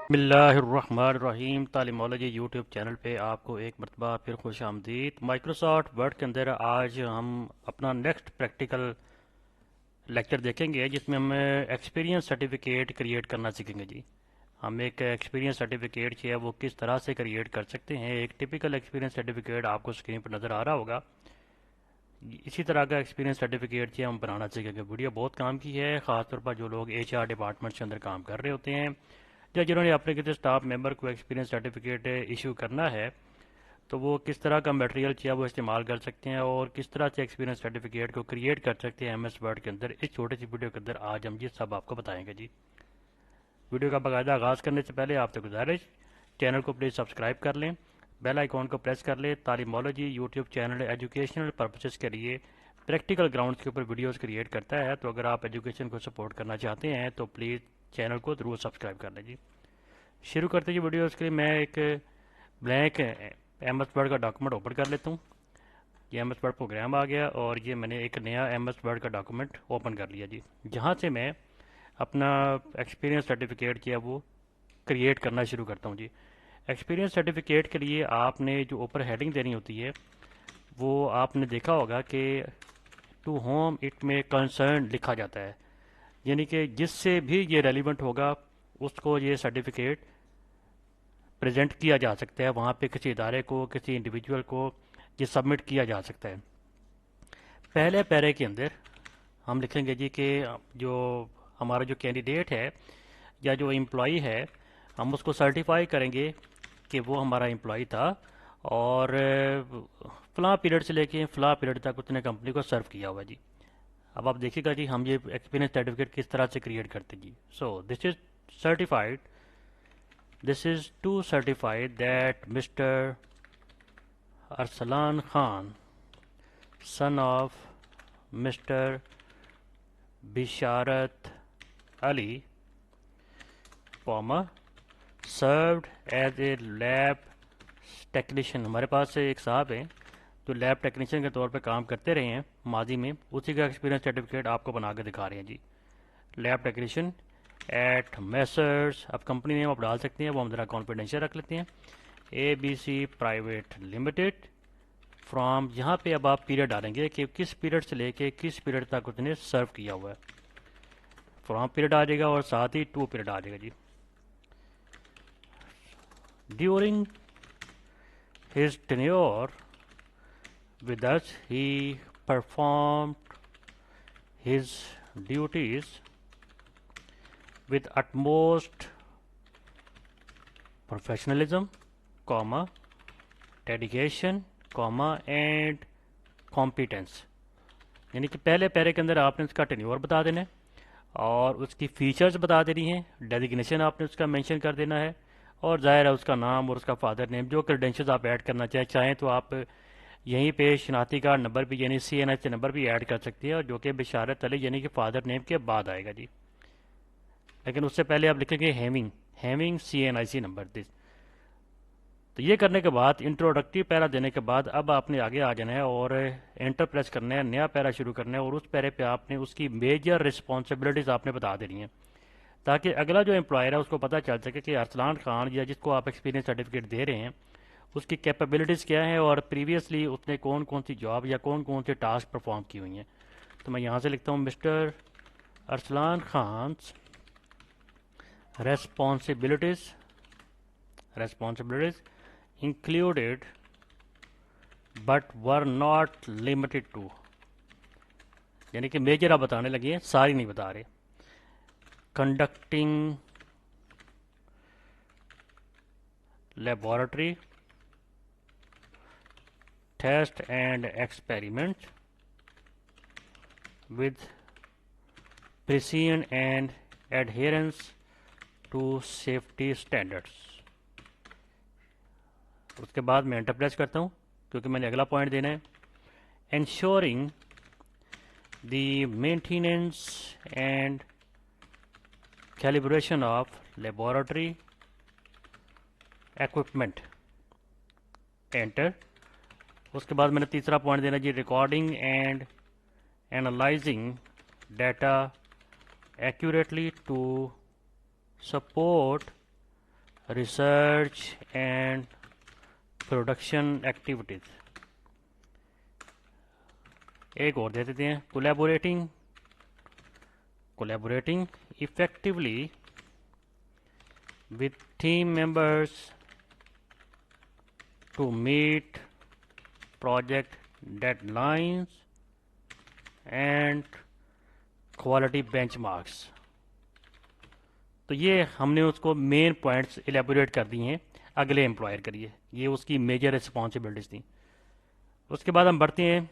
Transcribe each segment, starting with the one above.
बिस्मिल्लाहिर्रहमानिर्रहीम तालीमोलॉजी YouTube channel पे आपको एक मरतबा फिर खुश आमदीद। माइक्रोसॉफ्ट वर्ड के अंदर आज हम अपना नेक्स्ट प्रैक्टिकल लेक्चर देखेंगे जिसमें हम एक्सपीरियंस सर्टिफिकेट क्रिएट करना सीखेंगे जी। हम एक एक्सपीरियंस सर्टिफिकेट जो है वो किस तरह से क्रिएट कर सकते हैं। एक टिपिकल एक्सपीरियंस सर्टिफिकेट आपको स्क्रीन पर नज़र आ रहा होगा। इसी तरह का एक्सपीरियंस सर्टिफिकेट जो हम बनाना सीखेंगे। वीडियो बहुत काम की है, ख़ासतौर पर जो लोग HR डिपार्टमेंट के अंदर काम कर रहे होते हैं या जिन्होंने अपने किसी स्टाफ मेंबर को एक्सपीरियंस सर्टिफिकेट इशू करना है, तो वो किस तरह का मटेरियल चाहिए वो इस्तेमाल कर सकते हैं और किस तरह से एक्सपीरियंस सर्टिफिकेट को क्रिएट कर सकते हैं MS वर्ड के अंदर। इस छोटी सी वीडियो के अंदर आज हम ये सब आपको बताएंगे जी। वीडियो का बाकायदा आगाज़ करने से पहले आपसे गुजारिश, चैनल को प्लीज़ सब्सक्राइब कर लें, बेल आइकॉन को प्रेस कर लें। तालीमोलॉजी यूट्यूब चैनल एजुकेशनल पर्पसेस के लिए प्रैक्टिकल ग्राउंड्स के ऊपर वीडियोस क्रिएट करता है, तो अगर आप एजुकेशन को सपोर्ट करना चाहते हैं तो प्लीज़ चैनल को ज़रूर सब्सक्राइब कर लें जी। शुरू करते हैं वीडियो। के लिए मैं एक ब्लैंक MS वर्ड का डॉक्यूमेंट ओपन कर लेता हूँ। ये MS वर्ड प्रोग्राम आ गया और ये मैंने एक नया MS वर्ड का डॉक्यूमेंट ओपन कर लिया जी, जहाँ से मैं अपना एक्सपीरियंस सर्टिफिकेट जो है वो क्रिएट करना शुरू करता हूँ जी। एक्सपीरियंस सर्टिफिकेट के लिए आपने जो ऊपर हेडिंग देनी होती है वो आपने देखा होगा कि टू होम इट में कंसर्न लिखा जाता है, यानी कि जिससे भी ये रेलिवेंट होगा उसको ये सर्टिफिकेट प्रेजेंट किया जा सकता है। वहाँ पे किसी इदारे को, किसी इंडिविजुअल को ये सबमिट किया जा सकता है। पहले पैरे के अंदर हम लिखेंगे जी कि जो हमारा जो कैंडिडेट है या जो एम्प्लॉई है, हम उसको सर्टिफाई करेंगे कि वो हमारा एम्प्लॉय था और फ़लाँ पीरियड से लेके फ़लाँ पीरियड तक उसने कंपनी को सर्व किया हुआ जी। अब आप देखिएगा जी हम ये एक्सपीरियंस सर्टिफिकेट किस तरह से क्रिएट करते जी। So this is certified, this is to certify that Mr. Arsalan Khan, son of Mr. Bisharat Ali, served as a lab technician. हमारे पास से एक साहब हैं जो लैब टेक्नीशियन के तौर पे काम करते रहे हैं माजी में, उसी का एक्सपीरियंस सर्टिफिकेट आपको बना के दिखा रहे हैं जी। लैब टेक्नीशियन एट मैसर्स, अब कंपनी नेम आप डाल सकते हैं, वो हम ज़रा कॉन्फिडेंशियल रख लेते हैं, ABC प्राइवेट लिमिटेड फ्रॉम। यहाँ पे अब आप पीरियड डालेंगे कि किस पीरियड से लेके किस पीरियड तक उसने सर्व किया हुआ है। फ्रॉम पीरियड आ जाएगा और साथ ही टू पीरियड आ जाएगा जी। During his tenure with us he performed his duties with utmost professionalism, dedication, and competence। यानी कि पहले पैरे के अंदर आपने उसका टेन्योर बता देना है और उसकी फीचर्स बता देनी है, डेजिग्नेशन आपने उसका मेंशन कर देना है और ज़ाहिर है उसका नाम और उसका फादर नेम, जो क्रेडेंशियल्स आप ऐड करना चाहें तो आप यहीं पे शनाख्ती कार्ड नंबर भी यानी CNH नंबर भी ऐड कर सकती है, और जो कि बिशारत अली यानी कि फादर नेम के बाद आएगा जी। लेकिन उससे पहले आप लिखेंगे हेमिंग, CNIC नंबर दिस। तो ये करने के बाद इंट्रोडक्टिव पैरा देने के बाद अब आपने आगे आ जाना है और एंटर प्रेस करना है, नया पैरा शुरू करना है और उस पैरे पे आपने उसकी मेजर रिस्पॉन्सिबिलिटीज़ आपने बता देनी है, ताकि अगला जो एम्प्लॉयर है उसको पता चल सके कि अरसलान खान या जिसको आप एक्सपीरियंस सर्टिफिकेट दे रहे हैं उसकी कैपेबिलिटीज़ क्या है और प्रीवियसली उसने कौन कौन सी जॉब या कौन कौन से टास्क परफॉर्म की हुई हैं। तो मैं यहाँ से लिखता हूँ mister Arsalan Khan responsibilities included but were not limited to, यानी कि मेजर आप बताने लगे हैं, सारी नहीं बता रहे। Conducting laboratory test and experiment with precision and adherence to safety standards। उसके बाद मैं एंटर प्रेस करता हूँ क्योंकि मैंने अगला पॉइंट देना है। ensuring the maintenance and calibration of laboratory equipment, enter. उसके बाद मैंने तीसरा पॉइंट देना जी, recording and analysing data accurately to support research and production activities. एक और दे देते हैं, collaborating effectively with team members to meet project deadlines and quality benchmarks। तो ये हमने उसको मेन पॉइंट्स एलेबोरेट कर दिए हैं अगले एम्प्लॉयर के लिए, ये उसकी मेजर रिस्पॉन्सिबिलिटीज थी। उसके बाद हम बढ़ते हैं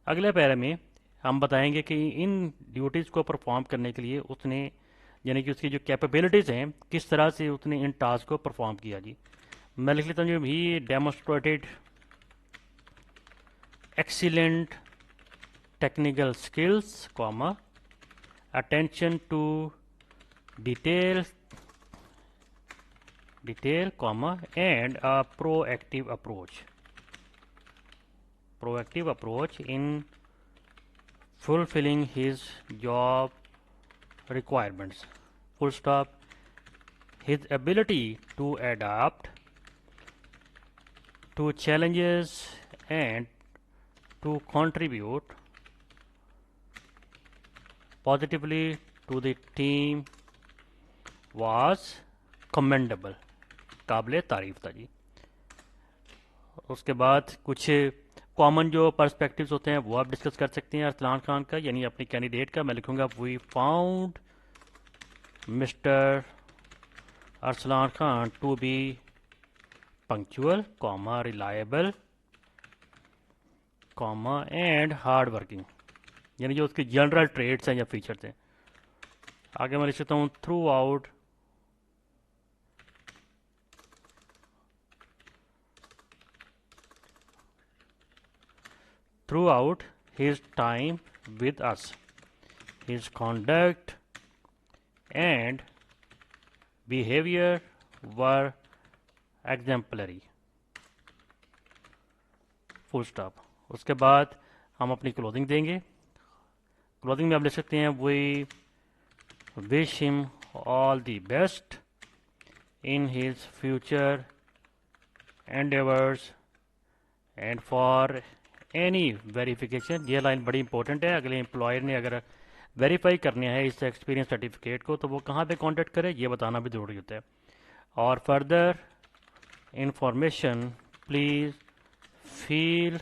अगले पैरा में। हम बताएंगे कि इन ड्यूटीज़ को परफॉर्म करने के लिए उसने, यानी कि उसकी जो कैपेबिलिटीज़ हैं, किस तरह से उसने इन टास्क को परफॉर्म किया जी। मैं लिख लेता हूँ, he demonstrated excellent technical skills comma attention to detail comma and a proactive approach in fulfilling his job requirements, full stop। His ability to adapt to challenges and to contribute positively to the team was commendable, काबिल तारीफ था जी। उसके बाद कुछ common जो perspectives होते हैं वो आप डिस्कस कर सकते हैं अरसलान खान का, यानी अपनी कैंडिडेट का। मैं लिखूंगा, we found mister Arsalan Khan to be punctual comma reliable comma and hard working, यानी जो उसके जनरल ट्रेड्स हैं या फीचर्स हैं। आगे मैं लिख सकता हूँ, throughout his time with us, his conduct and behavior were exemplary, full stop। उसके बाद हम अपनी क्लोजिंग देंगे। क्लोजिंग में आप लिख सकते हैं, we wish him all the best in his future endeavours and for any verification. ये लाइन बड़ी इंपॉर्टेंट है, अगले एम्प्लॉयर ने अगर वेरीफाई करना है इस एक्सपीरियंस सर्टिफिकेट को तो वो कहाँ पे कांटेक्ट करे, ये बताना भी ज़रूरी होता है। और further information please feel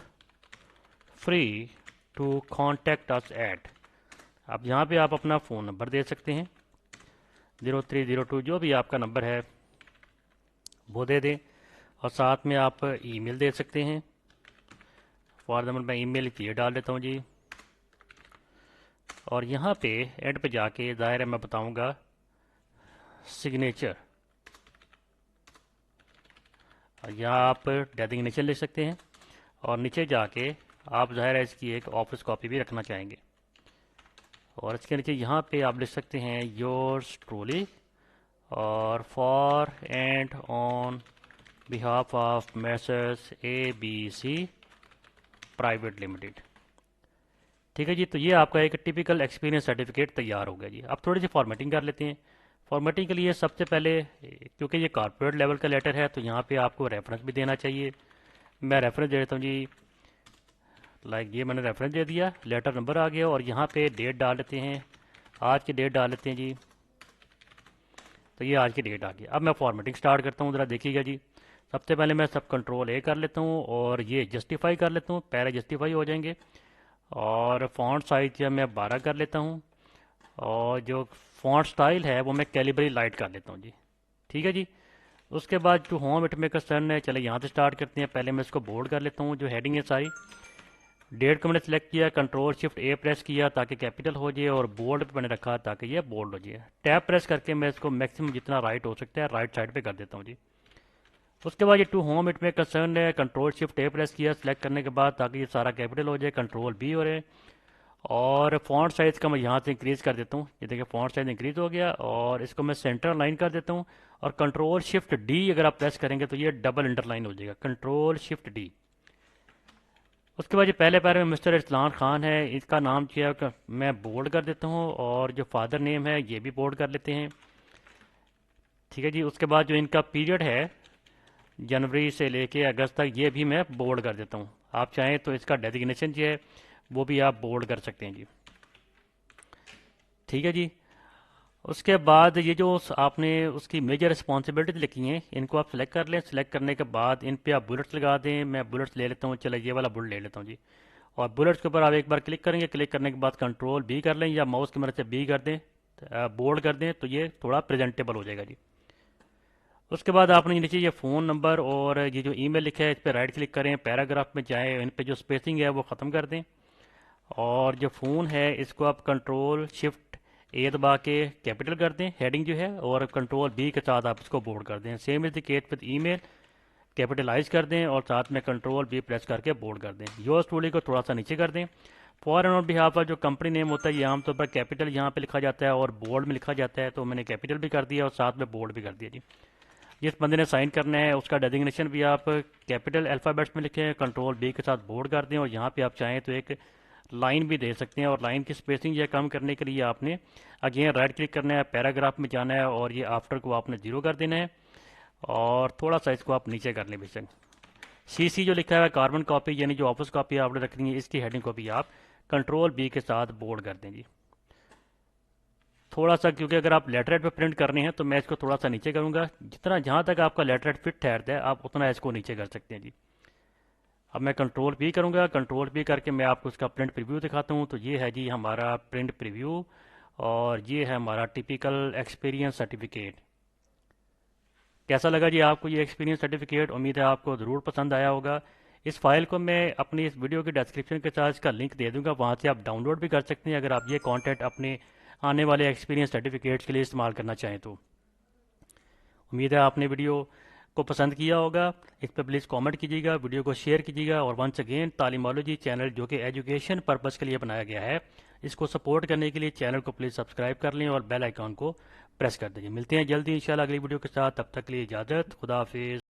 free to contact us at. अब यहाँ पे आप अपना फ़ोन नंबर दे सकते हैं, 0302 जो भी आपका नंबर है वो दे दें, और साथ में आप ईमेल दे सकते हैं। फॉर एग्जाम्पल मैं ईमेल ये डाल देता हूँ जी, और यहाँ पे एंड पे जाके ज़ाहिर है मैं बताऊँगा सिग्नेचर, यहाँ आप डेजिग्नेशन लिख सकते हैं, और नीचे जाके आप ज़ाहिर है इसकी एक ऑफिस कॉपी भी रखना चाहेंगे, और इसके नीचे यहाँ पे आप लिख सकते हैं योर्स ट्रूली और for and on behalf of Messrs ABC private limited. ठीक है जी, तो ये आपका एक टिपिकल एक्सपीरियंस सर्टिफिकेट तैयार हो गया जी। अब थोड़ी सी फॉर्मेटिंग कर लेते हैं। फॉर्मेटिंग के लिए सबसे पहले, क्योंकि ये कॉर्पोरेट लेवल का लेटर है तो यहाँ पे आपको रेफरेंस भी देना चाहिए। मैं रेफरेंस दे देता हूँ जी, लाइक ये मैंने रेफरेंस दे दिया, लेटर नंबर आ गया, और यहाँ पे डेट डाल लेते हैं, आज की डेट डाल लेते हैं जी। तो ये आज की डेट आ गई। अब मैं फॉर्मेटिंग स्टार्ट करता हूँ, ज़रा देखिएगा जी। सबसे पहले मैं सब कंट्रोल A कर लेता हूँ और ये जस्टिफाई कर लेता हूँ, पहले जस्टिफाई हो जाएंगे। और फॉन्ट साइज मैं 12 कर लेता हूँ, और जो फॉन्ट स्टाइल है वो मैं कैलिबरी लाइट कर लेता हूँ जी। ठीक है जी। उसके बाद जो होम इट में कंसर्न है, चले यहाँ से स्टार्ट करते हैं। पहले मैं इसको बोल्ड कर लेता हूँ, जो हेडिंग है सारी। डेट को मैंने सेलेक्ट किया, कंट्रोल शिफ्ट A प्रेस किया ताकि कैपिटल हो जाए, और बोल्ड पे मैंने रखा ताकि ये बोल्ड हो जाए। टैब प्रेस करके मैं इसको मैक्सिमम जितना राइट हो सकता है राइट साइड पे कर देता हूँ जी। उसके बाद ये टू होम इट में कंसर्न है, कंट्रोल शिफ्ट A प्रेस किया सेलेक्ट करने के बाद ताकि ये सारा कैपिटल हो जाए, कंट्रोल B हो रहे। और फॉन्ट साइज़ का मैं यहाँ से इंक्रीज़ कर देता हूँ, ये देखिए फॉन्ट साइज़ इंक्रीज़ हो गया, और इसको मैं सेंटर लाइन कर देता हूँ। और कंट्रोल शिफ्ट D अगर आप प्रेस करेंगे तो ये डबल अंडरलाइन हो जाएगा, कंट्रोल शिफ्ट D। उसके बाद ये पहले पैरे में मिस्टर अरसलान खान है, इसका नाम क्या मैं बोल्ड कर देता हूँ, और जो फादर नेम है ये भी बोल्ड कर लेते हैं। ठीक है जी। उसके बाद जो इनका पीरियड है जनवरी से लेके अगस्त तक, ये भी मैं बोल्ड कर देता हूँ। आप चाहें तो इसका डेजिग्नेशन जो है वो भी आप बोल्ड कर सकते हैं जी। ठीक है जी। उसके बाद ये जो आपने उसकी मेजर रिस्पॉन्सिबिलिटीज लिखी हैं इनको आप सेलेक्ट कर लें। सेलेक्ट करने के बाद इन पे आप बुलेट्स लगा दें। मैं बुलेट्स ले लेता हूँ, चलो ये वाला बुलेट ले लेता हूँ जी। और बुलेट्स के ऊपर आप एक बार क्लिक करेंगे। क्लिक करने के बाद कंट्रोल बी कर लें या माउस की मदद से बी कर दें, बोल्ड कर दें, तो ये थोड़ा प्रेजेंटेबल हो जाएगा जी। उसके बाद आपने नीचे ये फ़ोन नंबर और ये जो ईमेल लिखा है इस पर राइट क्लिक करें, पैराग्राफ में जाएं, इन पे जो स्पेसिंग है वो ख़त्म कर दें। और जो फ़ोन है इसको आप कंट्रोल शिफ्ट ए दबा के कैपिटल कर दें हेडिंग जो है, और कंट्रोल बी के साथ आप इसको बोल्ड कर दें। Same is the case with email, capitalize कर दें और साथ में कंट्रोल बी प्रेस करके बोल्ड कर दें। योर स्टूडियो को थोड़ा सा नीचे कर दें। फॉर ऑन बिहाफ का जो कंपनी नेम होता है ये आमतौर पर कैपिटल यहाँ पे लिखा जाता है और बोल्ड में लिखा जाता है, तो मैंने कैपिटल भी कर दिया और साथ में बोल्ड भी कर दिया जी। जिस बंदे ने साइन करना है उसका डेजिग्नेशन भी आप कैपिटल अल्फ़ाबेट्स में लिखें, कंट्रोल बी के साथ बोल्ड कर दें, और यहाँ पे आप चाहें तो एक लाइन भी दे सकते हैं। और लाइन की स्पेसिंग या कम करने के लिए आपने अगेन राइट क्लिक करना है, पैराग्राफ में जाना है और ये आफ्टर को आपने जीरो कर देना है और थोड़ा सा इसको आप नीचे कर लें बेशक। सीसी जो लिखा है कार्बन कॉपी यानी जो ऑफिस कॉपी आपने रखनी है इसकी हेडिंग को भी आप कंट्रोल बी के साथ बोल्ड कर दें जी। थोड़ा सा क्योंकि अगर आप लेटरेट पे प्रिंट करनी है तो मैं इसको थोड़ा सा नीचे करूंगा। जितना जहां तक आपका लेटरेट फिट ठहरता है आप उतना इसको नीचे कर सकते हैं जी। अब मैं कंट्रोल पी करूंगा। कंट्रोल पी करके मैं आपको इसका प्रिंट प्रीव्यू दिखाता हूं। तो ये है जी हमारा प्रिंट प्रीव्यू और ये है हमारा टिपिकल एक्सपीरियंस सर्टिफिकेट। कैसा लगा जी आपको ये एक्सपीरियंस सर्टिफिकेट? उम्मीद है आपको ज़रूर पसंद आया होगा। इस फाइल को मैं अपनी इस वीडियो के डिस्क्रिप्शन के साथ इसका लिंक दे दूंगा, वहाँ से आप डाउनलोड भी कर सकते हैं अगर आप ये कंटेंट अपने आने वाले एक्सपीरियंस सर्टिफिकेट्स के लिए इस्तेमाल करना चाहें तो। उम्मीद है आपने वीडियो को पसंद किया होगा। इस पर प्लीज़ कमेंट कीजिएगा, वीडियो को शेयर कीजिएगा और वंस अगेन तालीमोलॉजी चैनल जो कि एजुकेशन पर्पज़ के लिए बनाया गया है, इसको सपोर्ट करने के लिए चैनल को प्लीज़ सब्सक्राइब कर लें और बेल आइकॉन को प्रेस कर दीजिए। मिलते हैं जल्दी इंशाल्लाह अगली वीडियो के साथ। तब तक के लिए इजाज़त, खुदा हाफिज़।